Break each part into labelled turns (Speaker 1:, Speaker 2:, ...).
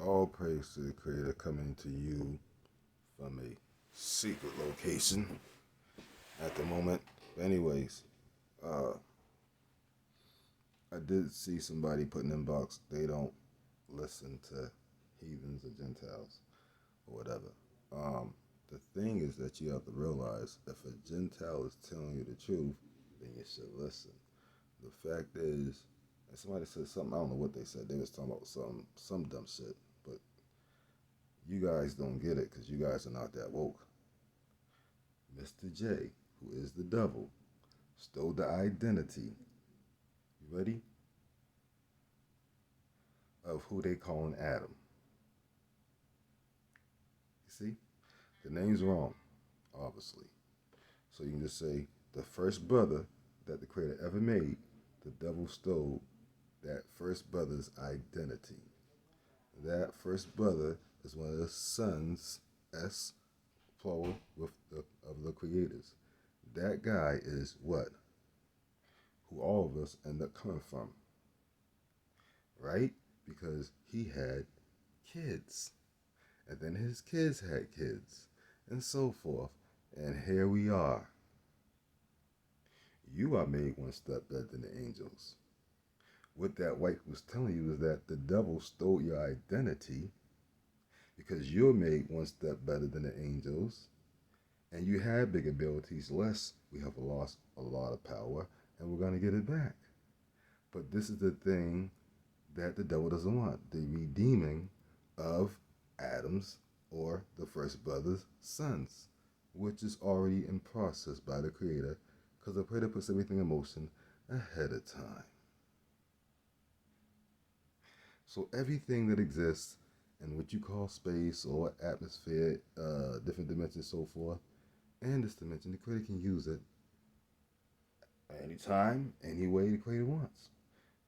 Speaker 1: All praise to the Creator coming to you from a secret location at the moment. But anyways, uh, I did see somebody put in box they don't listen to heathens or Gentiles or whatever. Um, the thing is that you have to realize if a Gentile is telling you the truth, then you should listen. The fact is, and somebody said something, I don't know what they said. They was talking about some dumb shit, but you guys don't get it because you guys are not that woke. Mr. J, who is the devil, stole the identity, you ready? Of who they calling Adam. You see? The name's wrong, obviously. So you can just say the first brother that the Creator ever made, the devil stole that first brother's identity. That first brother is one of the sons, S plural, of the creators. That guy is what? Who all of us end up coming from, right? Because he had kids, and then his kids had kids, and so forth. And here we are. You are made one step better than the angels. What that wife was telling you is that the devil stole your identity because you're made one step better than the angels, and you have big abilities, less we have lost a lot of power, and we're going to get it back. But this is the thing that the devil doesn't want, the redeeming of Adam's or the first brother's sons, which is already in process by the Creator, because the Creator puts everything in motion ahead of time. So everything that exists in what you call space or atmosphere, different dimensions, so forth, and this dimension, the Creator can use it anytime, any way the Creator wants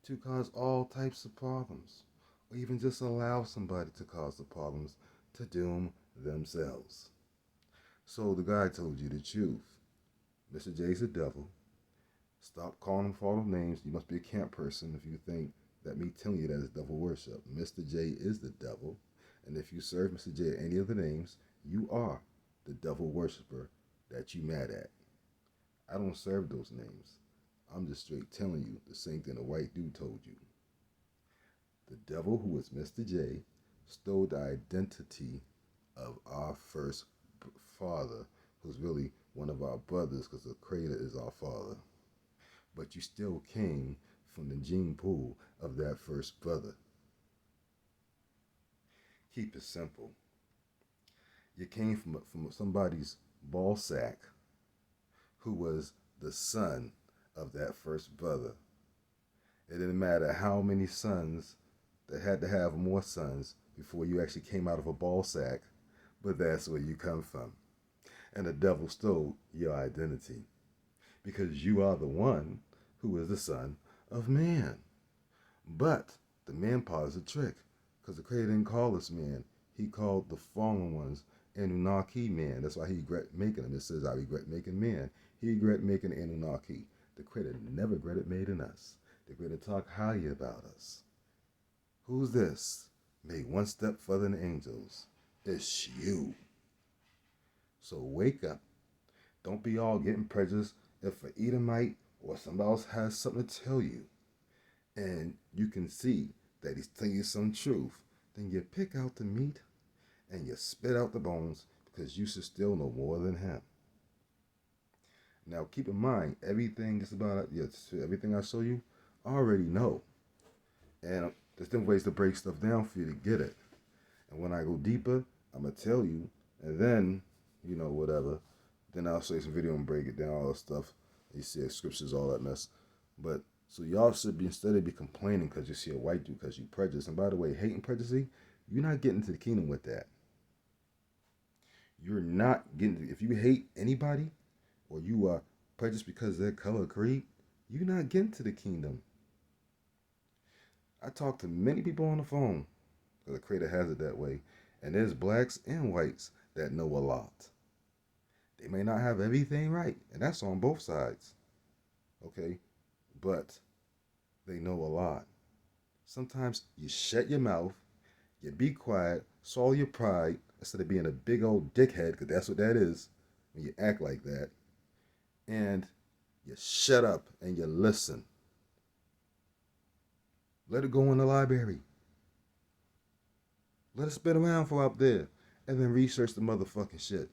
Speaker 1: to cause all types of problems, or even just allow somebody to cause the problems to doom themselves. So the guy told you the truth. Mr. J's the devil. Stop calling him for all the names. You must be a camp person if you think that me telling you that is devil worship. Mr. J is the devil, and if you serve Mr. J any of the names, you are the devil worshiper that you mad at. I don't serve those names. I'm just straight telling you the same thing the white dude told you. The devil, who is Mr. J, stole the identity of our first father, who's really one of our brothers because the Creator is our father. But you still came from the gene pool of that first brother. Keep it simple. You came from somebody's ball sack who was the son of that first brother. It didn't matter how many sons that had to have more sons before you actually came out of a ball sack, but that's where you come from. And the devil stole your identity because you are the one who is the son of man. But the man part is a trick because the Creator didn't call us man. He called the fallen ones Anunnaki man. That's why he regret making them. It says, I regret making man. He regret making Anunnaki. The Creator never regretted making us. The Creator talk highly about us. Who's this? Made one step further than angels. It's you. So wake up. Don't be all getting prejudiced if an Edomite or somebody else has something to tell you, and you can see that he's telling you some truth, then you pick out the meat and you spit out the bones because you should still know more than him. Now keep in mind, everything just about everything I show you, I already know. And there's different ways to break stuff down for you to get it. And when I go deeper, I'm going to tell you, and then, whatever. Then I'll show you some video and break it down, all that stuff. You see scriptures, all that mess. But, so y'all should be, instead of be complaining because you see a white dude because you prejudice. And by the way, hating prejudice, you're not getting to the kingdom with that. You're not getting, if you hate anybody, or you are prejudiced because of their color or creed, you're not getting to the kingdom. I talk to many people on the phone, because the Creator has it that way, and there's blacks and whites that know a lot. They may not have everything right, and that's on both sides, okay? But they know a lot. Sometimes you shut your mouth, You be quiet, swallow your pride instead of being a big old dickhead, because that's what that is when you act like that. And you shut up and you listen. Let it go in the library. Let it spin around for out there. And then research the motherfucking shit.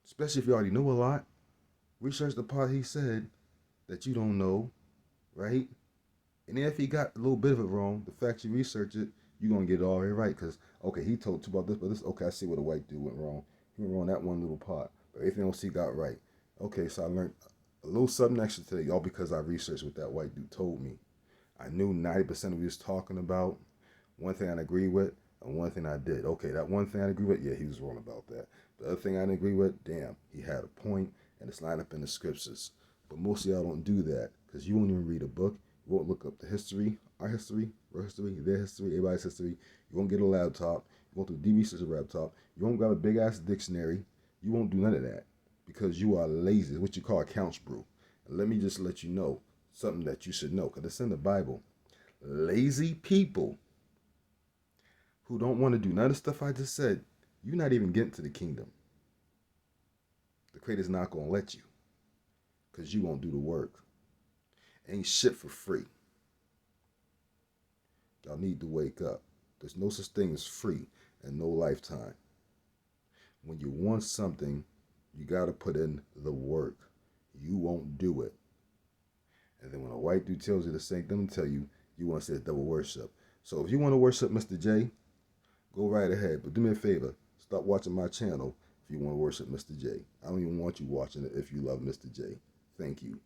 Speaker 1: Especially if you already know a lot. Research the part he said that you don't know, right? And then if he got a little bit of it wrong, the fact you research it, you're going to get it all right. Because, okay, he told you about this, but this, okay, I see where the white dude went wrong. He went wrong that one little part. But everything else he got right. Okay, so I learned a little something extra today, all because I researched what that white dude told me. I knew 90% of what he was talking about. One thing I agree with, and one thing I did. Okay, that one thing I agree with, yeah, he was wrong about that. The other thing I didn't agree with, damn, he had a point, and it's lined up in the scriptures. But most of y'all don't do that because you won't even read a book. You won't look up the history, our history, their history, everybody's history. You won't get a laptop. You won't do deep research on a laptop. You won't grab a big ass dictionary. You won't do none of that because you are lazy. It's what you call accounts brew. And let me just let you know something that you should know because it's in the Bible. Lazy people who don't want to do none of the stuff I just said, you're not even getting to the kingdom. The Creator's not going to let you because you won't do the work. Ain't shit for free. Y'all need to wake up. There's no such thing as free and no lifetime. When you want something, you got to put in the work. You won't do it. And then when a white dude tells you the same thing, tell you, you want to say double worship. So if you want to worship Mr. J, go right ahead. But do me a favor. Stop watching my channel if you want to worship Mr. J. I don't even want you watching it if you love Mr. J. Thank you.